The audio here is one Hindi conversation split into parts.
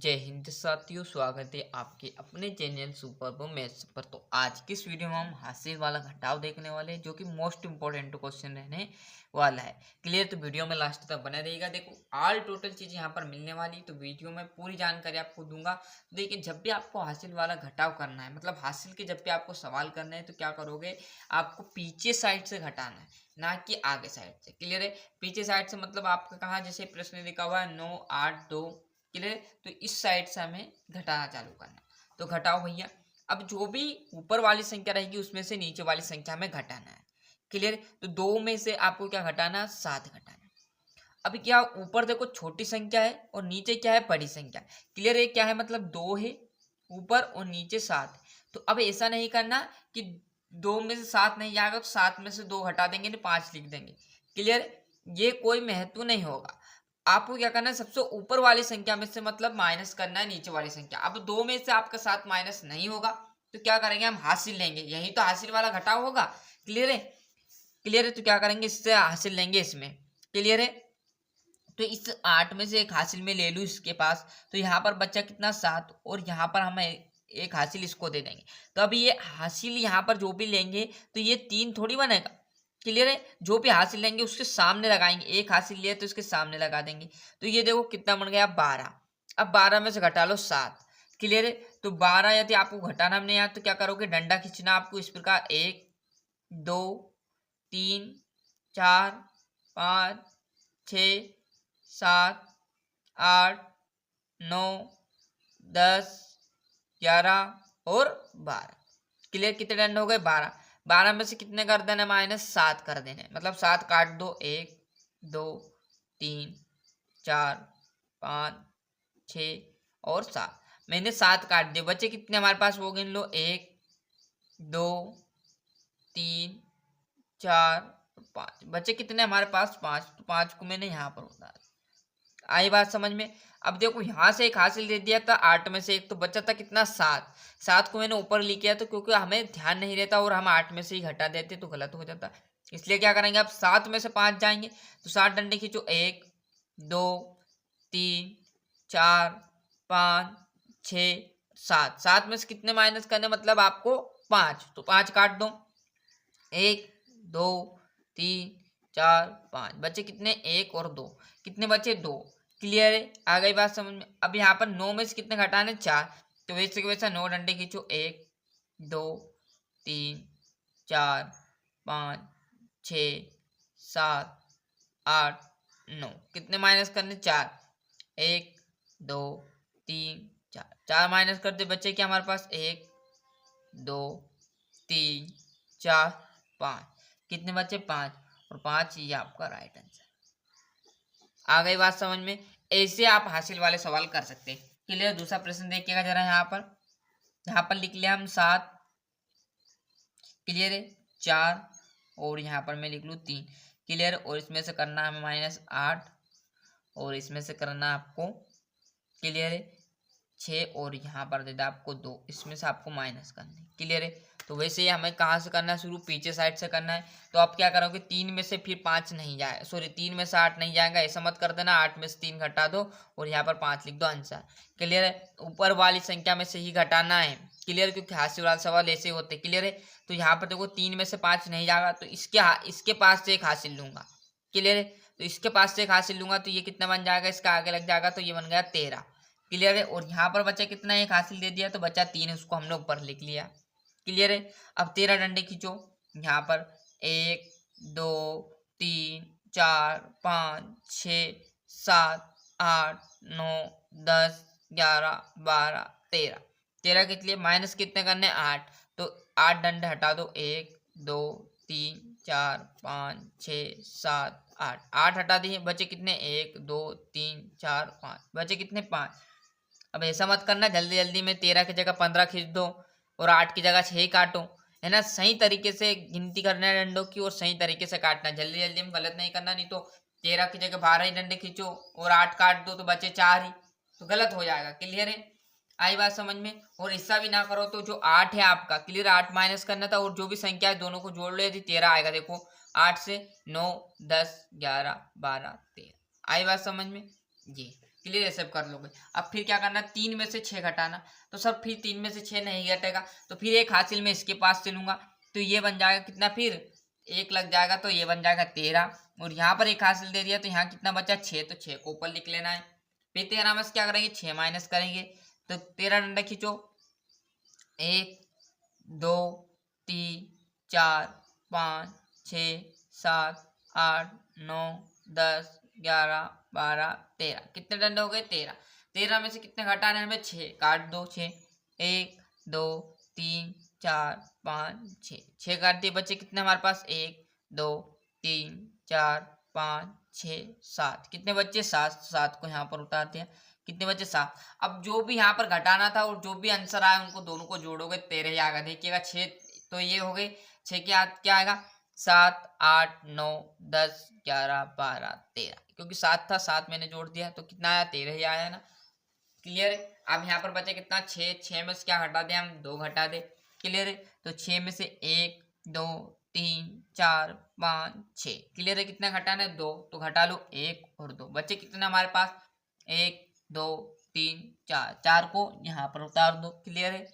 जय हिंद साथियों, स्वागत है आपके अपने चैनल सुपर मैथ्स पर। तो आज की इस वीडियो में हम हासिल वाला घटाव देखने वाले हैं, जो कि मोस्ट इंपॉर्टेंट क्वेश्चन रहने वाला है। क्लियर? तो वीडियो में लास्ट तक बने रहिएगा। देखो, ऑल टोटल चीज़ यहाँ पर मिलने वाली, तो वीडियो में पूरी जानकारी आपको दूंगा। तो देखिए, जब भी आपको हासिल वाला घटाव करना है, मतलब हासिल के जब भी आपको सवाल करना है, तो क्या करोगे, आपको पीछे साइड से घटाना है, ना कि आगे साइड से। क्लियर है? पीछे साइड से मतलब आपका कहा, जैसे प्रश्न लिखा हुआ है 9 8 2। क्लियर? तो इस साइड से हमें घटाना चालू करना। तो घटाओ भैया। अब जो भी ऊपर वाली संख्या रहेगी उसमें से नीचे वाली संख्या हमें घटाना है। क्लियर? तो 2 में से आपको क्या घटाना? 7 घटाना। अभी क्या, ऊपर देखो छोटी संख्या है और नीचे क्या है? बड़ी संख्या। क्लियर है? क्या है मतलब 2 है ऊपर और नीचे 7। तो अब ऐसा नहीं करना कि 2 में से 7 नहीं जाएगा तो 7 में से 2 हटा देंगे, नहीं 5 लिख देंगे। क्लियर? ये कोई महत्व नहीं होगा। आपको क्या करना है, सबसे ऊपर वाली संख्या में से मतलब माइनस करना है नीचे वाली संख्या। अब 2 में से आपका 7 माइनस नहीं होगा तो क्या करेंगे, हम हासिल लेंगे। यही तो हासिल वाला घटाव होगा। क्लियर है? क्लियर है? तो क्या करेंगे, इससे हासिल लेंगे इसमें। क्लियर है? तो इस 8 में से एक हासिल में ले लूँ इसके पास, तो यहाँ पर बच्चा कितना? 7। और यहाँ पर हम एक हासिल इसको दे देंगे। तो अभी ये हासिल यहाँ पर जो भी लेंगे तो ये 3 थोड़ी बनेगा। क्लियर है? जो भी हासिल लेंगे उसके सामने लगाएंगे। एक हासिल लिया तो इसके सामने लगा देंगे। तो ये देखो कितना बन गया? 12। अब 12 में से घटा लो 7। क्लियर है? तो 12 यदि आपको घटाना नहीं आया तो क्या करोगे, डंडा खींचना आपको इस प्रकार। 1 2 3 4 5 6 7 8 9 10 11 और 12। क्लियर? कितने डंडे हो गए? 12। 12 में से कितने कर देना? -7 कर देने, मतलब 7 काट दो। 1 2 3 4 5 6 और 7। मैंने 7 काट दिए। बचे कितने हमारे पास, वो गिन लो। 1 2 3 4 5। बचे कितने हमारे पास? 5। तो 5 को मैंने यहाँ पर उतार। आई बात समझ में? अब देखो, यहाँ से एक हासिल दे दिया था, 8 में से एक तो बचा था कितना? 7। 7 को मैंने ऊपर लिख किया तो क्योंकि हमें ध्यान नहीं रहता और हम 8 में से ही घटा देते तो गलत हो जाता। इसलिए क्या करेंगे, अब 7 में से 5 जाएंगे तो 7 डंडे खींचो। 1 2 3 4 5 6 7। 7 में से कितने माइनस करने, मतलब आपको 5। तो 5 काट दो। 1 2 3 4 5। बचे कितने? 1 और 2। कितने बचे? 2। क्लियर है? आ गई बात समझ में? अब यहाँ पर 9 में से कितने घटाने? 4। तो वैसे के वैसा 9 डंडे खींचो। 1 2 3 4 5 6 7 8 9। कितने माइनस करने? 4। 1 2 3 4। 4 माइनस करते बचे क्या हमारे पास? 1 2 3 4 5। कितने बचे? 5। और 5 ये आपका राइट आंसर। आ गई बात समझ में? ऐसे आप हासिल वाले सवाल कर सकते हैं। क्लियर? दूसरा प्रश्न देखिएगा जरा। यहाँ पर लिख लिया हम 7। क्लियर है? 4 और यहाँ पर मैं लिख लूँ 3। क्लियर? और इसमें से करना हमें -8 और इसमें से करना आपको, क्लियर है, 6 और यहाँ पर दे दे आपको 2। इसमें से आपको माइनस करना है। क्लियर है? तो वैसे ही हमें कहाँ से करना है शुरू? पीछे साइड से करना है। तो आप क्या करोगे, 3 में से फिर 5 नहीं जाए, सॉरी 3 में से 8 नहीं जाएगा, ऐसा मत कर देना। 8 में से 3 घटा दो और यहाँ पर 5 लिख दो आंसर। क्लियर है? ऊपर वाली संख्या में से ही घटाना है। क्लियर? क्योंकि हासिल वाला सवाल ऐसे होते। क्लियर है? तो यहाँ पर देखो 3 में से 5 नहीं जाएगा तो इसके पास से एक हासिल लूंगा। क्लियर है? तो इसके पास से एक हासिल लूंगा तो ये कितना बन जाएगा, इसका आगे लग जाएगा तो ये बन गया 13। क्लियर है? और यहाँ पर बचा कितना? एक हासिल दे दिया तो बचा 3, उसको हमने ऊपर लिख लिया। क्लियर है? अब 13 डंडे खींचो। यहाँ पर 1 2 3 4 5 6 7 8 9 10 11 12 13। 13 के लिए माइनस कितने करने? 8। तो 8 डंडे हटा दो। 1 2 3 4 5 6 7 8। 8 हटा दिए, बचे कितने? 1 2 3 4 5। बचे कितने? 5। अब ऐसा मत करना जल्दी जल्दी में 13 की जगह 15 खींच दो और 8 की जगह 6 काटो, है ना। सही तरीके से गिनती करना है डंडों की और सही तरीके से काटना है। जल्दी जल्दी में गलत नहीं करना, नहीं तो 13 की जगह 12 ही डंडे खींचो और 8 काट दो तो बचे 4 ही, तो गलत हो जाएगा। क्लियर है? आई बात समझ में? और ऐसा भी ना करो तो जो 8 है आपका, क्लियर, 8 माइनस करना था और जो भी संख्या है दोनों को जोड़ लो, यदि 13 आएगा। देखो 8 से 9 10 11 12 13। आई बात समझ में? जी। क्लियर, ये सब कर लोगे। अब फिर क्या करना, 3 में से 6 घटाना। तो सर फिर 3 में से 6 नहीं घटेगा, तो फिर एक हासिल में इसके पास से लूंगा, तो ये बन जाएगा कितना, फिर 1 लग जाएगा तो ये बन जाएगा 13। और यहाँ पर एक हासिल दे दिया तो यहाँ कितना बचा 6, तो 6 को ऊपर लिख लेना है। फिर 13 में से क्या करेंगे, 6 माइनस करेंगे, तो 13 डंडा खींचो, 1 2 3 4 5 6 7 8 9 10 11 12 13, कितने डंडे हो गए, 13। 13 में से कितने घटाने हैं हमें, 6, काट दो 6, 1 2 3 4 5 6, 6 काट दिए, बच्चे कितने हमारे पास, 1 2 3 4 5 6 7, कितने बच्चे 7, 7 को यहाँ पर उतार दिया, कितने बच्चे 7। अब जो भी यहाँ पर घटाना था और जो भी आंसर आया उनको दोनों को जोड़ोगे 13 ही आएगा। देखिएगा 6 तो ये हो गए, 6 के बाद क्या आएगा, 7 8 9 10 11 12 13, क्योंकि 7 था 7 मैंने जोड़ दिया तो कितना आया, 13 ही आया ना। क्लियर है। अब यहाँ पर बचे कितना, 6, 6 में से क्या घटा दे हम, 2 घटा दे। क्लियर है। तो 6 में से 1 2 3 4 5 6, क्लियर है। कितना घटाना है, 2, तो घटा लो 1 और 2, बच्चे कितने हमारे पास, 1 2 3 4, 4 को यहाँ पर उतार दो। क्लियर है।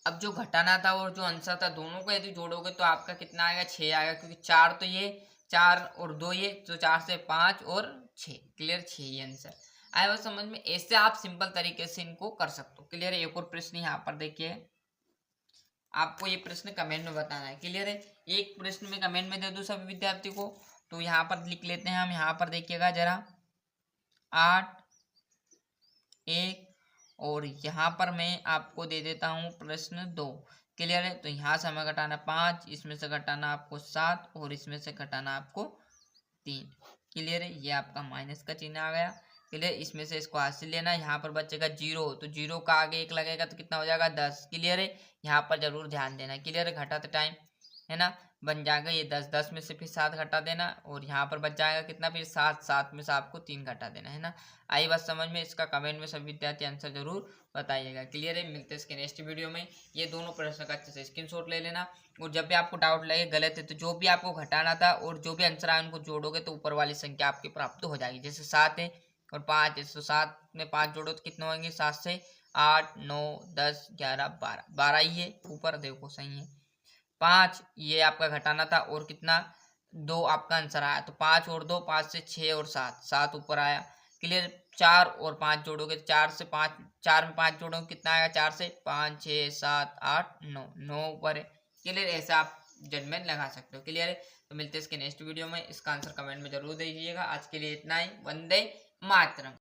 अब जो घटाना था और जो आंसर था दोनों को यदि जोड़ोगे तो आपका कितना आएगा, 6 आएगा, क्योंकि 4 तो ये, 4 और 2 ये, तो 4 से 5 और 6, क्लियर, 6 ये आंसर आया बस समझ में। ऐसे आप सिंपल तरीके से इनको कर सकते हो। क्लियर है। एक और प्रश्न यहाँ पर देखिए, आपको ये प्रश्न कमेंट में बताना है। क्लियर है। एक प्रश्न में कमेंट में दे दो सभी विद्यार्थी को, तो यहाँ पर लिख लेते हैं हम। यहाँ पर देखिएगा जरा, 8 1, और यहाँ पर मैं आपको दे देता हूँ प्रश्न 2। क्लियर है। तो यहाँ से हमें घटाना 5, इसमें से घटाना आपको 7, और इसमें से घटाना आपको 3। क्लियर है। ये आपका माइनस का चिन्ह आ गया। क्लियर। इसमें से इसको हासिल लेना, यहाँ पर बचेगा 0, तो 0 का आगे 1 लगेगा तो कितना हो जाएगा, 10। क्लियर है। यहाँ पर जरूर ध्यान देना। क्लियर है। घटाते टाइम है ना, बन जाएगा ये 10, 10 में से फिर 7 घटा देना, और यहाँ पर बच जाएगा कितना, फिर 7, 7 में से आपको 3 घटा देना है ना। आई बात समझ में। इसका कमेंट में सभी विद्यार्थी आंसर जरूर बताइएगा। क्लियर है। मिलते हैं इसके नेक्स्ट वीडियो में। ये दोनों प्रश्न का अच्छे से स्क्रीनशॉट ले लेना, और जब भी आपको डाउट लगे गलत है तो जो भी आपको घटाना था और जो भी आंसर आए उनको जोड़ोगे तो ऊपर वाली संख्या आपकी प्राप्त हो जाएगी। जैसे 7 है और 5 है, तो 7 में 5 जोड़ो तो कितने होंगे, 7 से 8 9 10 11 12, 12 ही है ऊपर, देखो सही है। 5 ये आपका घटाना था, और कितना, 2 आपका आंसर आया, तो 5 और 2, 5 से 6 और 7, 7 ऊपर आया। क्लियर। 4 और 5 जोड़ोगे, 4 से 5, 4 में 5 जोड़ोगे कितना आएगा, 4 से 5 6 7 8 9, 9 ऊपर है। क्लियर। ऐसे आप जजमेंट लगा सकते हो। क्लियर है। तो मिलते हैं इसके नेक्स्ट वीडियो में। इसका आंसर कमेंट में जरूर दीजिएगा। आज के लिए इतना ही। वंदे मातरम।